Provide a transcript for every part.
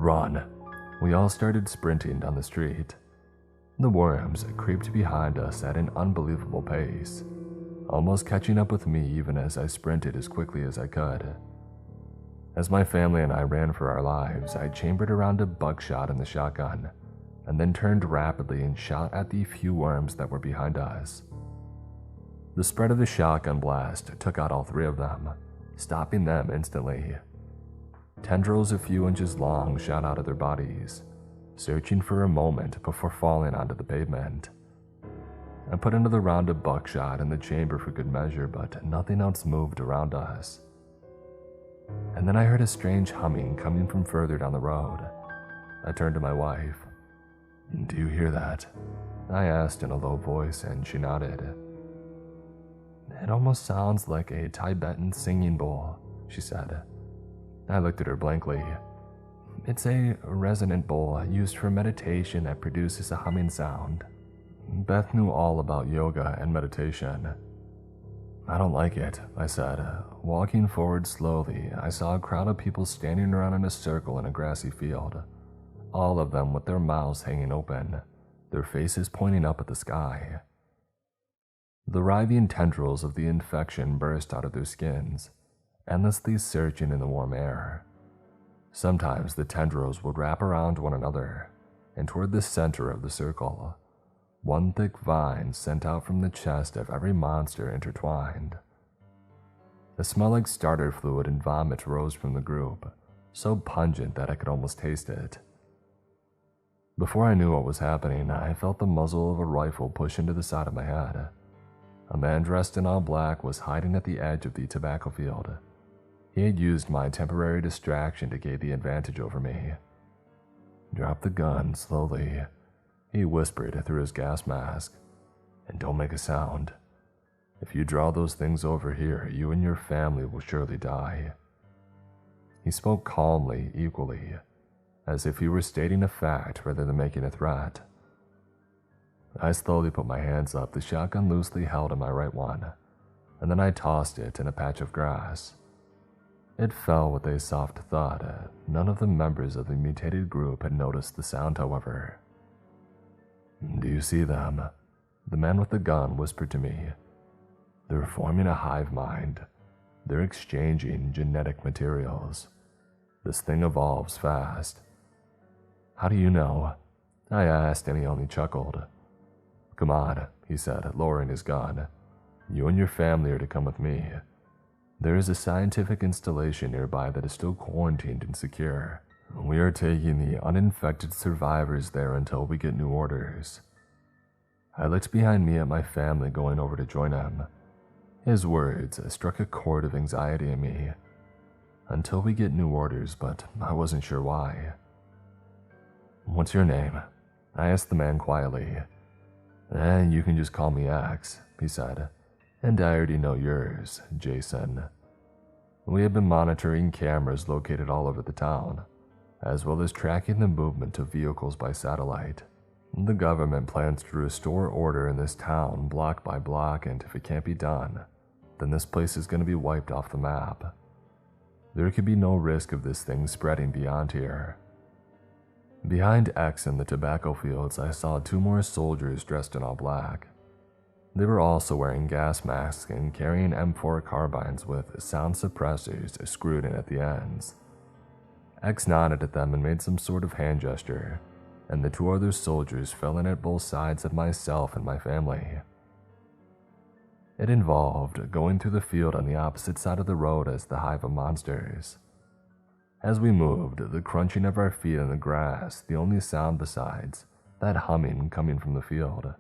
Run! We all started sprinting down the street. The worms creeped behind us at an unbelievable pace, almost catching up with me even as I sprinted as quickly as I could. As my family and I ran for our lives, I chambered around a buckshot in the shotgun, and then turned rapidly and shot at the few worms that were behind us. The spread of the shotgun blast took out all 3 of them, stopping them instantly. Tendrils a few inches long shot out of their bodies, searching for a moment before falling onto the pavement. I put another round of buckshot in the chamber for good measure, but nothing else moved around us. And then I heard a strange humming coming from further down the road. I turned to my wife. "Do you hear that?" I asked in a low voice, and she nodded. "It almost sounds like a Tibetan singing bowl," she said. I looked at her blankly. "It's a resonant bowl used for meditation that produces a humming sound." Beth knew all about yoga and meditation. "I don't like it," I said. Walking forward slowly, I saw a crowd of people standing around in a circle in a grassy field, all of them with their mouths hanging open, their faces pointing up at the sky. The writhing tendrils of the infection burst out of their skins, endlessly searching in the warm air. Sometimes the tendrils would wrap around one another, and toward the center of the circle, one thick vine sent out from the chest of every monster intertwined. A smell like starter fluid and vomit rose from the group, so pungent that I could almost taste it. Before I knew what was happening, I felt the muzzle of a rifle push into the side of my head. A man dressed in all black was hiding at the edge of the tobacco field. He had used my temporary distraction to gain the advantage over me. "Drop the gun slowly," he whispered through his gas mask, "and don't make a sound. If you draw those things over here, you and your family will surely die." He spoke calmly, equally, as if he were stating a fact rather than making a threat. I slowly put my hands up, the shotgun loosely held in my right one, and then I tossed it in a patch of grass. It fell with a soft thud. None of the members of the mutated group had noticed the sound, however. "Do you see them?" The man with the gun whispered to me. "They're forming a hive mind. They're exchanging genetic materials. This thing evolves fast." "How do you know?" I asked, and he only chuckled. "Come on," he said, lowering his gun. "You and your family are to come with me. There is a scientific installation nearby that is still quarantined and secure. We are taking the uninfected survivors there until we get new orders." I looked behind me at my family going over to join him. His words struck a chord of anxiety in me. Until we get new orders, but I wasn't sure why. "What's your name?" I asked the man quietly. You can just call me X," he said. "And I already know yours, Jason." We have been monitoring cameras located all over the town, as well as tracking the movement of vehicles by satellite. The government plans to restore order in this town block by block, and if it can't be done, then this place is going to be wiped off the map. There could be no risk of this thing spreading beyond here. Behind X in the tobacco fields, I saw 2 more soldiers dressed in all black. They were also wearing gas masks and carrying M4 carbines with sound suppressors screwed in at the ends. X nodded at them and made some sort of hand gesture, and the 2 other soldiers fell in at both sides of myself and my family. It involved going through the field on the opposite side of the road as the hive of monsters. As we moved, the crunching of our feet in the grass, the only sound besides that humming coming from the field,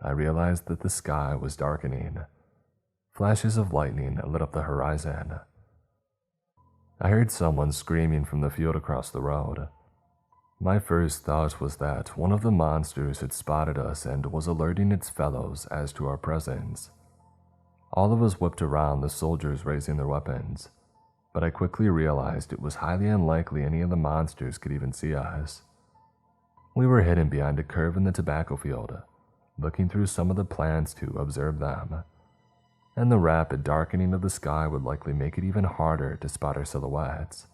I realized that the sky was darkening. Flashes of lightning lit up the horizon. I heard someone screaming from the field across the road. My first thought was that one of the monsters had spotted us and was alerting its fellows as to our presence. All of us whipped around, the soldiers raising their weapons, but I quickly realized it was highly unlikely any of the monsters could even see us. We were hidden behind a curve in the tobacco field, looking through some of the plants to observe them, and the rapid darkening of the sky would likely make it even harder to spot our silhouettes.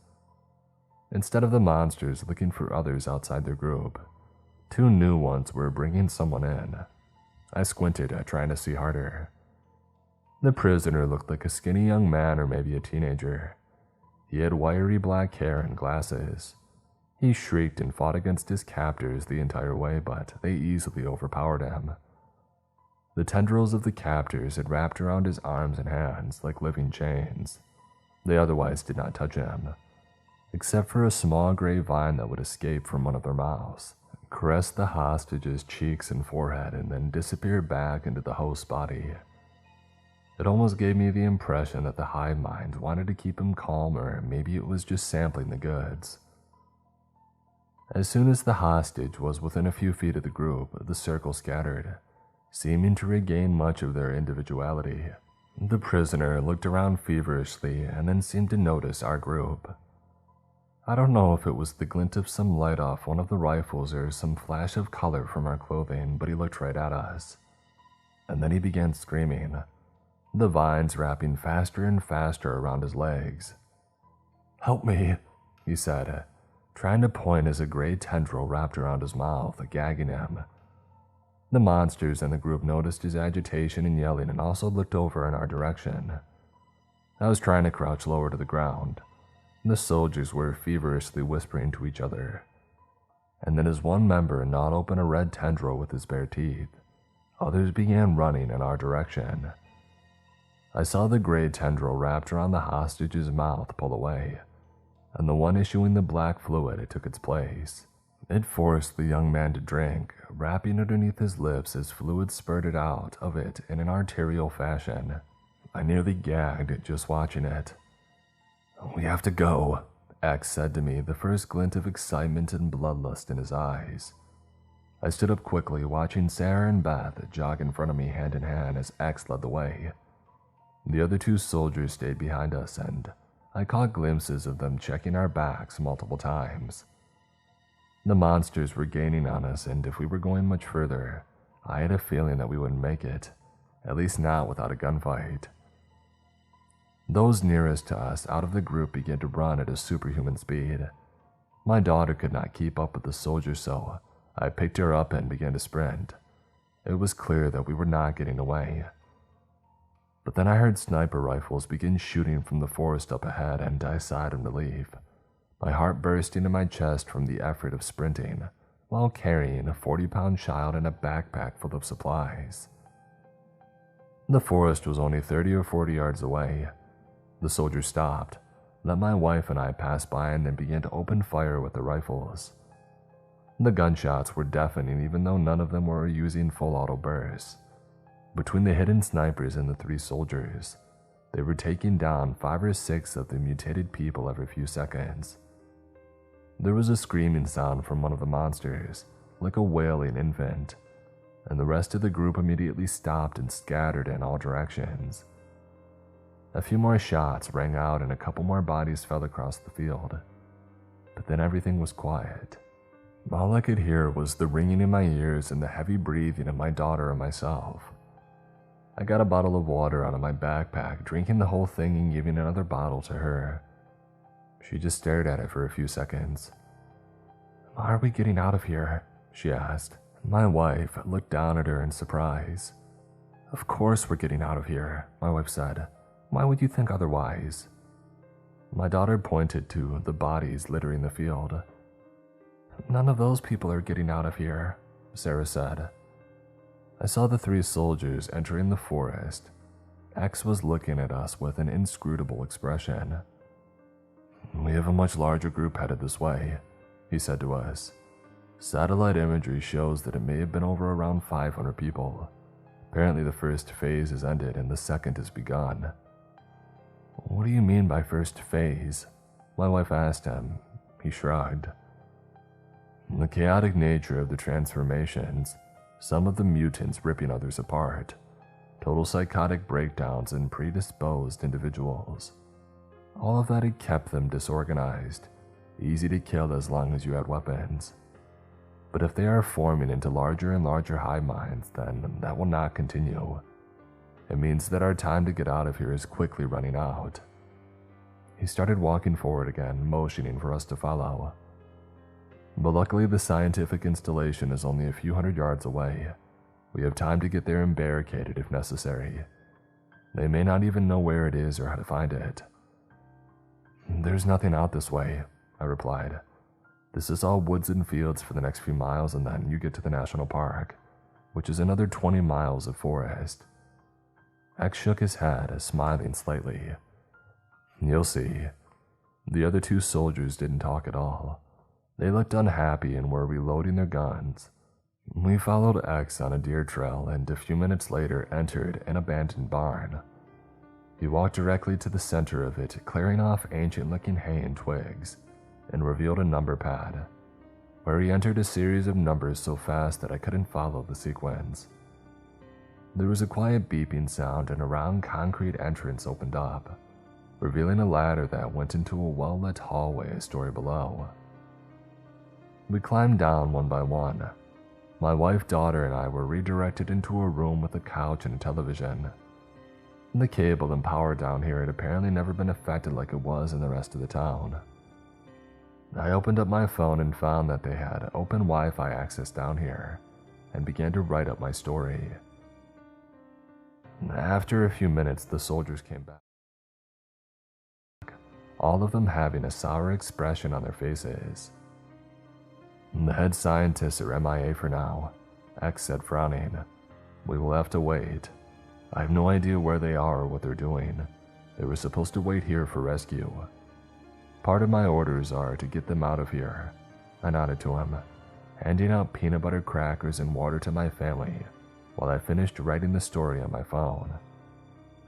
instead of the monsters looking for others outside their group. 2 new ones were bringing someone in. I squinted, trying to see harder. The prisoner looked like a skinny young man or maybe a teenager. He had wiry black hair and glasses. He shrieked and fought against his captors the entire way, but they easily overpowered him. The tendrils of the captors had wrapped around his arms and hands like living chains. They otherwise did not touch him, except for a small gray vine that would escape from one of their mouths, caress the hostage's cheeks and forehead, and then disappear back into the host's body. It almost gave me the impression that the hive mind wanted to keep him calm, or maybe it was just sampling the goods. As soon as the hostage was within a few feet of the group, the circle scattered, seeming to regain much of their individuality. The prisoner looked around feverishly and then seemed to notice our group. I don't know if it was the glint of some light off one of the rifles or some flash of color from our clothing, but he looked right at us. And then he began screaming, the vines wrapping faster and faster around his legs. "Help me," he said, trying to point as a gray tendril wrapped around his mouth, gagging him. The monsters in the group noticed his agitation and yelling and also looked over in our direction. I was trying to crouch lower to the ground. The soldiers were feverishly whispering to each other. And then as one member gnawed open a red tendril with his bare teeth, others began running in our direction. I saw the gray tendril wrapped around the hostage's mouth pull away, and the one issuing the black fluid took its place. It forced the young man to drink, wrapping underneath his lips as fluid spurted out of it in an arterial fashion. I nearly gagged just watching it. "We have to go," X said to me, the first glint of excitement and bloodlust in his eyes. I stood up quickly, watching Sarah and Beth jog in front of me hand in hand as X led the way. The other 2 soldiers stayed behind us, and I caught glimpses of them checking our backs multiple times. The monsters were gaining on us, and if we were going much further, I had a feeling that we wouldn't make it, at least not without a gunfight. Those nearest to us out of the group began to run at a superhuman speed. My daughter could not keep up with the soldiers, so I picked her up and began to sprint. It was clear that we were not getting away. But then I heard sniper rifles begin shooting from the forest up ahead, and I sighed in relief, my heart bursting in my chest from the effort of sprinting while carrying a 40-pound child in a backpack full of supplies. The forest was only 30 or 40 yards away. The soldiers stopped, let my wife and I pass by, and then began to open fire with their rifles. The gunshots were deafening, even though none of them were using full auto bursts. Between the hidden snipers and the 3 soldiers, they were taking down 5 or 6 of the mutated people every few seconds. There was a screaming sound from one of the monsters, like a wailing infant, and the rest of the group immediately stopped and scattered in all directions. A few more shots rang out and a couple more bodies fell across the field, but then everything was quiet. All I could hear was the ringing in my ears and the heavy breathing of my daughter and myself. I got a bottle of water out of my backpack, drinking the whole thing and giving another bottle to her. She just stared at it for a few seconds. "Are we getting out of here?" she asked. My wife looked down at her in surprise. "Of course we're getting out of here," my wife said. "Why would you think otherwise?" My daughter pointed to the bodies littering the field. "None of those people are getting out of here," Sarah said. I saw the 3 soldiers entering the forest. X was looking at us with an inscrutable expression. "We have a much larger group headed this way," he said to us. "Satellite imagery shows that it may have been over around 500 people. Apparently the first phase has ended and the second has begun." "What do you mean by first phase?" my wife asked him. He shrugged. "The chaotic nature of the transformations, some of the mutants ripping others apart, total psychotic breakdowns and predisposed individuals. All of that had kept them disorganized, easy to kill as long as you had weapons. But if they are forming into larger and larger hive minds, then that will not continue. It means that our time to get out of here is quickly running out." He started walking forward again, motioning for us to follow. But luckily the scientific installation is only a few hundred yards away. We have time to get there and barricade it if necessary. They may not even know where it is or how to find it. There's nothing out this way, I replied. This is all woods and fields for the next few miles, and then you get to the national park, which is another 20 miles of forest. X shook his head, smiling slightly. You'll see. The other two soldiers didn't talk at all. They looked unhappy and were reloading their guns. We followed X on a deer trail and a few minutes later entered an abandoned barn. He walked directly to the center of it, clearing off ancient-looking hay and twigs, and revealed a number pad, where he entered a series of numbers so fast that I couldn't follow the sequence. There was a quiet beeping sound and a round concrete entrance opened up, revealing a ladder that went into a well-lit hallway a story below. We climbed down one by one. My wife, daughter, and I were redirected into a room with a couch and a television. The cable and power down here had apparently never been affected like it was in the rest of the town. I opened up my phone and found that they had open Wi-Fi access down here, and began to write up my story. After a few minutes, the soldiers came back, all of them having a sour expression on their faces. The head scientists are MIA for now, X said, frowning. We will have to wait. I have no idea where they are or what they're doing. They were supposed to wait here for rescue. Part of my orders are to get them out of here. I nodded to him, handing out peanut butter crackers and water to my family while I finished writing the story on my phone.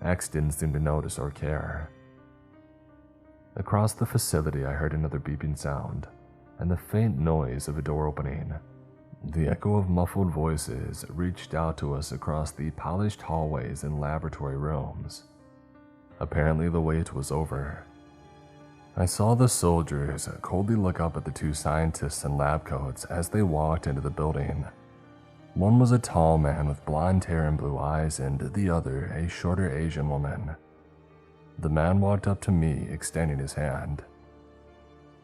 X didn't seem to notice or care. Across the facility, I heard another beeping sound and the faint noise of a door opening. The echo of muffled voices reached out to us across the polished hallways and laboratory rooms. Apparently the wait was over. I saw the soldiers coldly look up at the two scientists in lab coats as they walked into the building. One was a tall man with blonde hair and blue eyes, and the other a shorter Asian woman. The man walked up to me, extending his hand.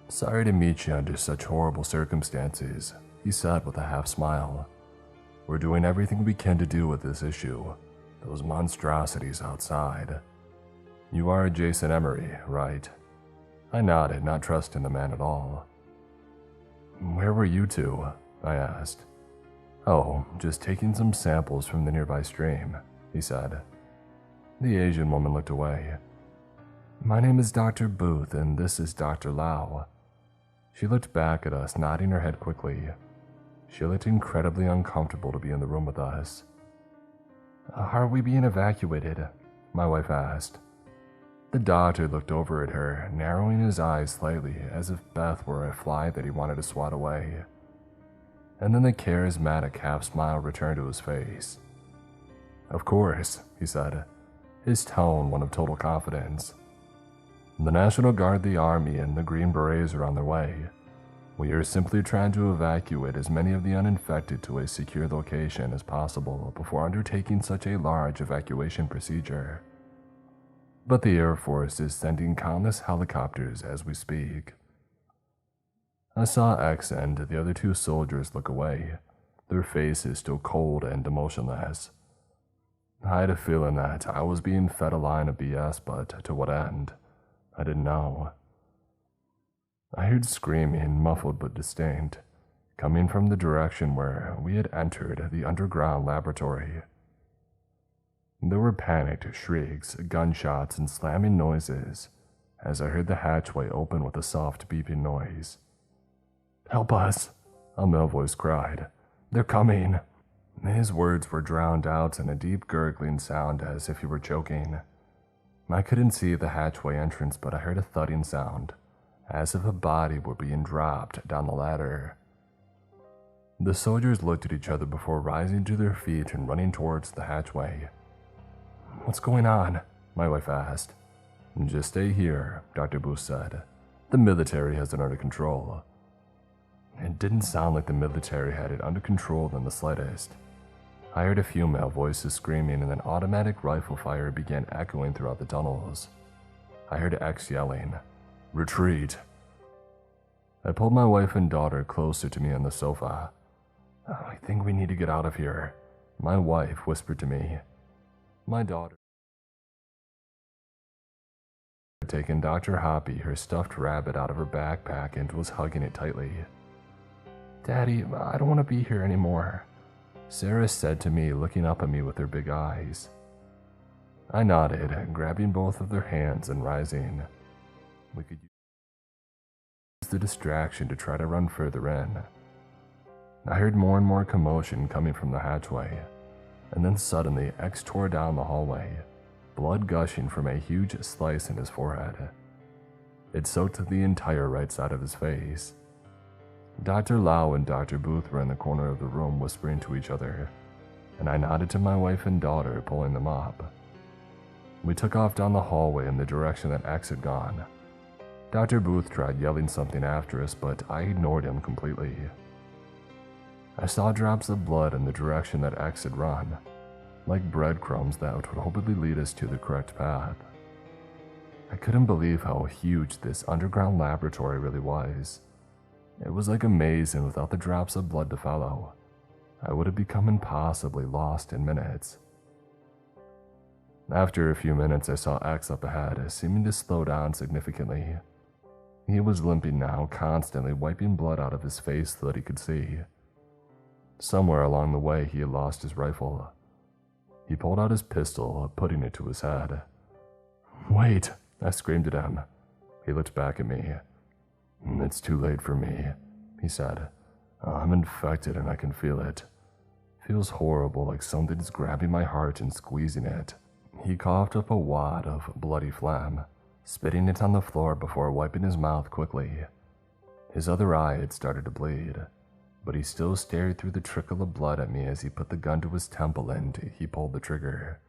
Sorry to meet you under such horrible circumstances, he said with a half smile. We're doing everything we can to deal with this issue. Those monstrosities outside. You are Jason Emery, right? I nodded, not trusting the man at all. Where were you two? I asked. Oh, just taking some samples from the nearby stream, he said. The Asian woman looked away. My name is Dr. Booth, and this is Dr. Lau. She looked back at us, nodding her head quickly. She looked incredibly uncomfortable to be in the room with us. Are we being evacuated? My wife asked. The doctor looked over at her, narrowing his eyes slightly as if Beth were a fly that he wanted to swat away. And then the charismatic half-smile returned to his face. Of course, he said, his tone one of total confidence. The National Guard, the Army, and the Green Berets are on their way. We are simply trying to evacuate as many of the uninfected to a secure location as possible before undertaking such a large evacuation procedure. But the Air Force is sending countless helicopters as we speak. I saw X and the other two soldiers look away, their faces still cold and emotionless. I had a feeling that I was being fed a line of BS, but to what end? I didn't know. I heard screaming, muffled but distinct, coming from the direction where we had entered the underground laboratory. There were panicked shrieks, gunshots, and slamming noises as I heard the hatchway open with a soft beeping noise. Help us, a male voice cried. They're coming. His words were drowned out in a deep gurgling sound as if he were choking. I couldn't see the hatchway entrance, but I heard a thudding sound, as if a body were being dropped down the ladder. The soldiers looked at each other before rising to their feet and running towards the hatchway. What's going on? My wife asked. Just stay here, Dr. Booth said. The military has it under control. It didn't sound like the military had it under control in the slightest. I heard a few male voices screaming, and then automatic rifle fire began echoing throughout the tunnels. I heard X yelling, "Retreat!" I pulled my wife and daughter closer to me on the sofa. "I think we need to get out of here," my wife whispered to me. My daughter had taken Dr. Hoppy, her stuffed rabbit, out of her backpack and was hugging it tightly. "Daddy, I don't want to be here anymore," Sarah said to me, looking up at me with her big eyes. I nodded, grabbing both of their hands and rising. We could use the distraction to try to run further in. I heard more and more commotion coming from the hatchway, and then suddenly X tore down the hallway, blood gushing from a huge slice in his forehead. It soaked the entire right side of his face. Dr. Lau and Dr. Booth were in the corner of the room whispering to each other, and I nodded to my wife and daughter, pulling them up. We took off down the hallway in the direction that X had gone. Dr. Booth tried yelling something after us, but I ignored him completely. I saw drops of blood in the direction that X had run, like breadcrumbs that would hopefully lead us to the correct path. I couldn't believe how huge this underground laboratory really was. It was like a maze, and without the drops of blood to follow, I would have become impossibly lost in minutes. After a few minutes, I saw X up ahead, seeming to slow down significantly. He was limping now, constantly wiping blood out of his face so that he could see. Somewhere along the way, he had lost his rifle. He pulled out his pistol, putting it to his head. "Wait!" I screamed at him. He looked back at me. "It's too late for me," he said. "I'm infected and I can feel it. Feels horrible, like something's grabbing my heart and squeezing it." He coughed up a wad of bloody phlegm, spitting it on the floor before wiping his mouth quickly. His other eye had started to bleed, but he still stared through the trickle of blood at me as he put the gun to his temple and he pulled the trigger.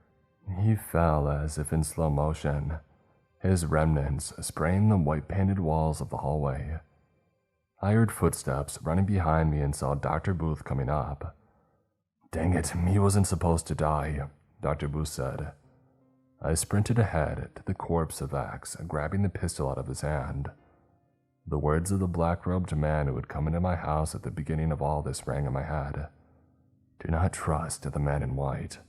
He fell as if in slow motion, his remnants spraying the white-painted walls of the hallway. I heard footsteps running behind me and saw Dr. Booth coming up. "Dang it, he wasn't supposed to die," Dr. Booth said. I sprinted ahead to the corpse of X, grabbing the pistol out of his hand. The words of the black-robed man who had come into my house at the beginning of all this rang in my head. "Do not trust the man in white."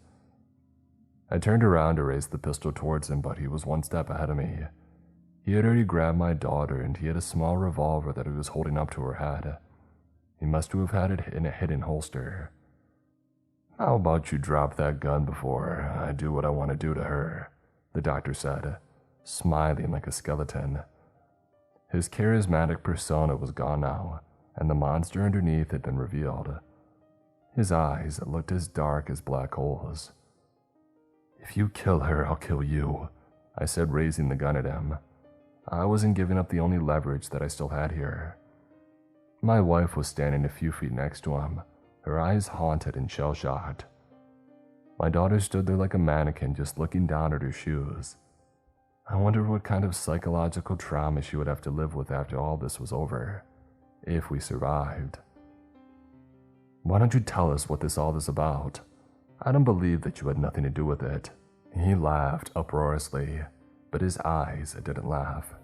I turned around to raise the pistol towards him, but he was one step ahead of me. He had already grabbed my daughter, and he had a small revolver that he was holding up to her head. He must have had it in a hidden holster. "How about you drop that gun before I do what I want to do to her?" the doctor said, smiling like a skeleton. His charismatic persona was gone now, and the monster underneath had been revealed. His eyes looked as dark as black holes. "If you kill her, I'll kill you," I said, raising the gun at him. I wasn't giving up the only leverage that I still had here. My wife was standing a few feet next to him, her eyes haunted and shell-shocked. My daughter stood there like a mannequin, just looking down at her shoes. I wondered what kind of psychological trauma she would have to live with after all this was over, if we survived. "Why don't you tell us what all is about? I don't believe that you had nothing to do with it." He laughed uproariously, but his eyes didn't laugh.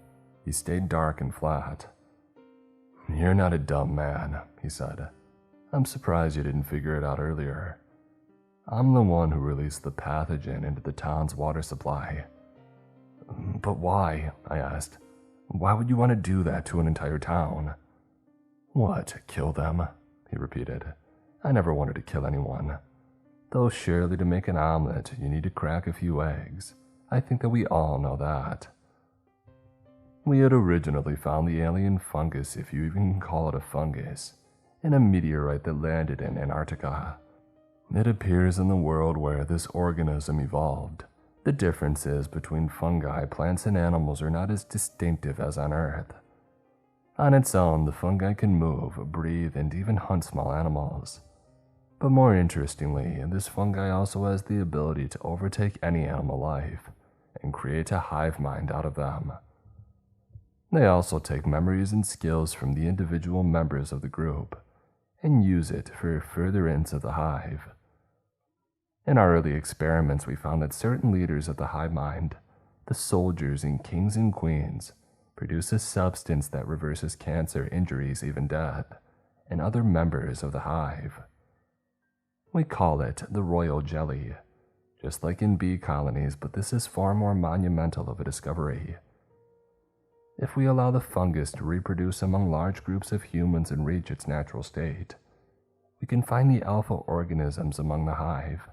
He stayed dark and flat. "You're not a dumb man," he said. "I'm surprised you didn't figure it out earlier. I'm the one who released the pathogen into the town's water supply." "But why?" I asked. "Why would you want to do that to an entire town?" "What, kill them?" he repeated. "I never wanted to kill anyone. Though surely to make an omelet, you need to crack a few eggs. I think that we all know that." We had originally found the alien fungus, if you even can call it a fungus, in a meteorite that landed in Antarctica. It appears in the world where this organism evolved. The differences between fungi, plants, and animals are not as distinctive as on Earth. On its own, the fungi can move, breathe, and even hunt small animals. But more interestingly, this fungi also has the ability to overtake any animal life and create a hive mind out of them. They also take memories and skills from the individual members of the group and use it for furtherance of the hive. In our early experiments, we found that certain leaders of the hive mind, The soldiers and kings and queens produce a substance that reverses cancer, injuries, even death, in other members of the hive. We call it the royal jelly, just like in bee colonies, but this is far more monumental of a discovery. If we allow the fungus to reproduce among large groups of humans and reach its natural state, we can find the alpha organisms among the hive,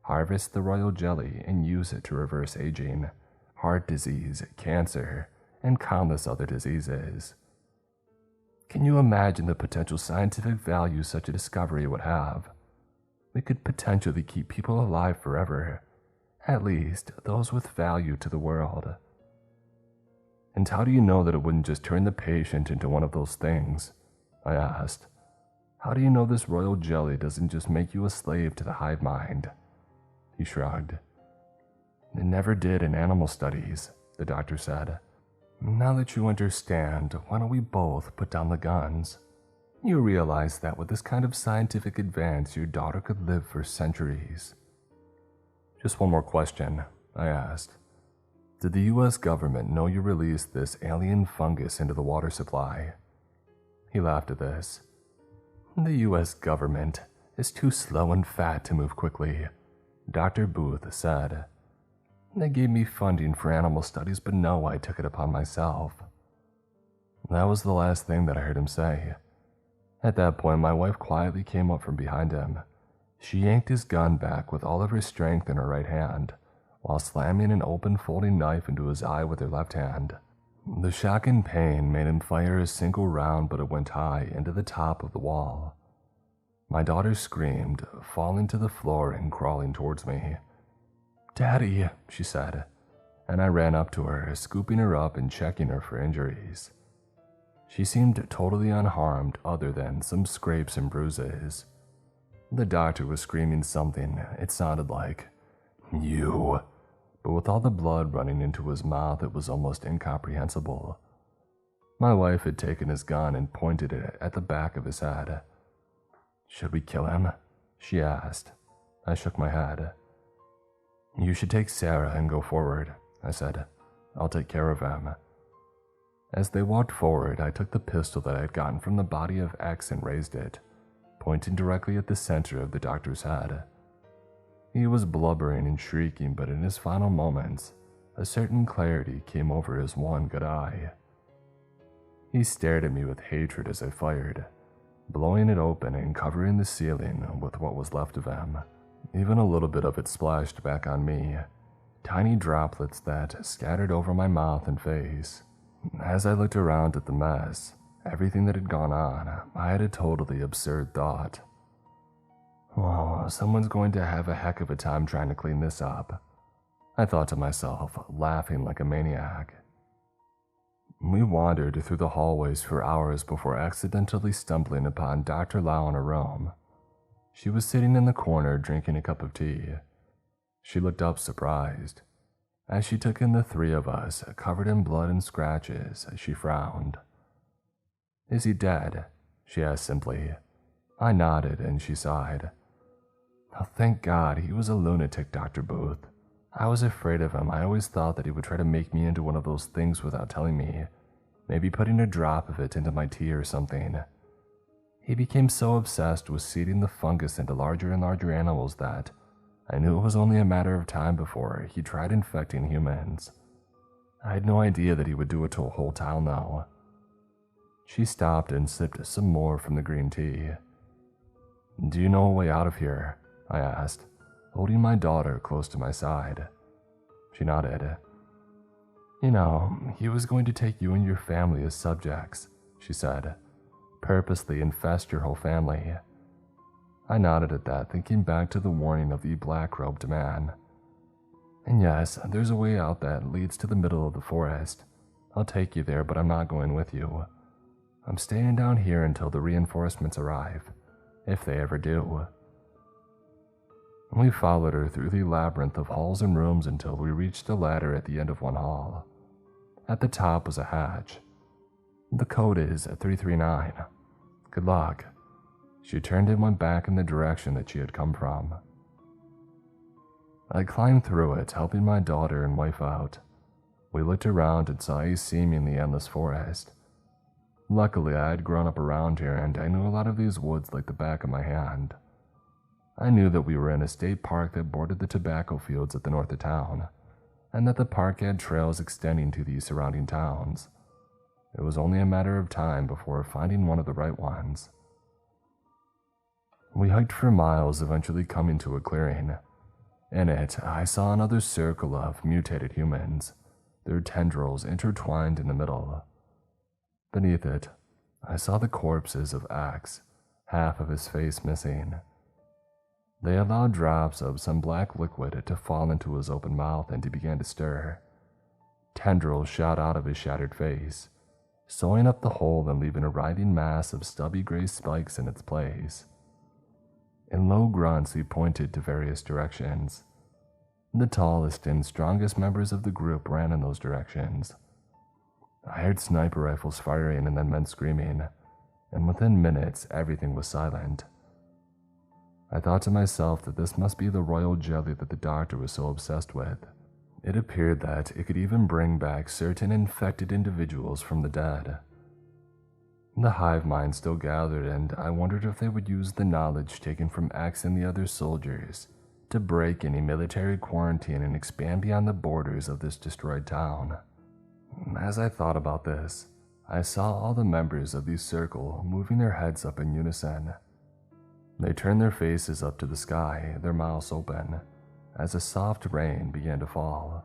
harvest the royal jelly, and use it to reverse aging, heart disease, cancer, and countless other diseases. Can you imagine the potential scientific value such a discovery would have? We could potentially keep people alive forever, at least those with value to the world. And how do you know that it wouldn't just turn the patient into one of those things? I asked. How do you know this royal jelly doesn't just make you a slave to the hive mind? He shrugged. It never did in animal studies, the doctor said. Now that you understand, why don't we both put down the guns? You realize that with this kind of scientific advance, your daughter could live for centuries. Just one more question, I asked. Did the US government know you released this alien fungus into the water supply? He laughed at this. The US government is too slow and fat to move quickly, Dr. Booth said. They gave me funding for animal studies, but no, I took it upon myself. That was the last thing that I heard him say. At that point, my wife quietly came up from behind him. She yanked his gun back with all of her strength in her right hand, while slamming an open folding knife into his eye with her left hand. The shock and pain made him fire a single round, but it went high into the top of the wall. My daughter screamed, falling to the floor and crawling towards me. "Daddy," she said, and I ran up to her, scooping her up and checking her for injuries. She seemed totally unharmed other than some scrapes and bruises. The doctor was screaming something. It sounded like, "You," but with all the blood running into his mouth, it was almost incomprehensible. My wife had taken his gun and pointed it at the back of his head. "Should we kill him?" she asked. I shook my head. "You should take Sarah and go forward," I said. "I'll take care of him." As they walked forward, I took the pistol that I had gotten from the body of X and raised it, pointing directly at the center of the doctor's head. He was blubbering and shrieking, but in his final moments, a certain clarity came over his one good eye. He stared at me with hatred as I fired, blowing it open and covering the ceiling with what was left of him. Even a little bit of it splashed back on me, tiny droplets that scattered over my mouth and face. As I looked around at the mess, everything that had gone on, I had a totally absurd thought. "Well, someone's going to have a heck of a time trying to clean this up," I thought to myself, laughing like a maniac. We wandered through the hallways for hours before accidentally stumbling upon Dr. Lau in her room. She was sitting in the corner drinking a cup of tea. She looked up surprised. As she took in the three of us, covered in blood and scratches, she frowned. "Is he dead?" she asked simply. I nodded and she sighed. "Oh, thank God, he was a lunatic, Dr. Booth. I was afraid of him. I always thought that he would try to make me into one of those things without telling me, maybe putting a drop of it into my tea or something. He became so obsessed with seeding the fungus into larger and larger animals that I knew it was only a matter of time before he tried infecting humans. I had no idea that he would do it to a whole town, though." She stopped and sipped some more from the green tea. "Do you know a way out of here?" I asked, holding my daughter close to my side. She nodded. "You know, he was going to take you and your family as subjects," she said, "purposely infest your whole family." I nodded at that, thinking back to the warning of the black-robed man. "And yes, there's a way out that leads to the middle of the forest. I'll take you there, but I'm not going with you. I'm staying down here until the reinforcements arrive, if they ever do." We followed her through the labyrinth of halls and rooms until we reached a ladder at the end of one hall. At the top was a hatch. "The code is 339. Good luck." She turned and went back in the direction that she had come from. I climbed through it, helping my daughter and wife out. We looked around and saw a seemingly endless forest. Luckily, I had grown up around here and I knew a lot of these woods like the back of my hand. I knew that we were in a state park that bordered the tobacco fields at the north of town, and that the park had trails extending to the surrounding towns. It was only a matter of time before finding one of the right ones. We hiked for miles, eventually coming to a clearing. In it, I saw another circle of mutated humans, their tendrils intertwined in the middle. Beneath it, I saw the corpses of Axe, half of his face missing. They allowed drops of some black liquid to fall into his open mouth and he began to stir. Tendrils shot out of his shattered face, sewing up the hole and leaving a writhing mass of stubby gray spikes in its place. In low grunts, he pointed to various directions. The tallest and strongest members of the group ran in those directions. I heard sniper rifles firing and then men screaming, and within minutes everything was silent. I thought to myself that this must be the royal jelly that the doctor was so obsessed with. It appeared that it could even bring back certain infected individuals from the dead. The hive mind still gathered, and I wondered if they would use the knowledge taken from Axe and the other soldiers to break any military quarantine and expand beyond the borders of this destroyed town. As I thought about this, I saw all the members of the circle moving their heads up in unison. They turned their faces up to the sky, their mouths open, as a soft rain began to fall.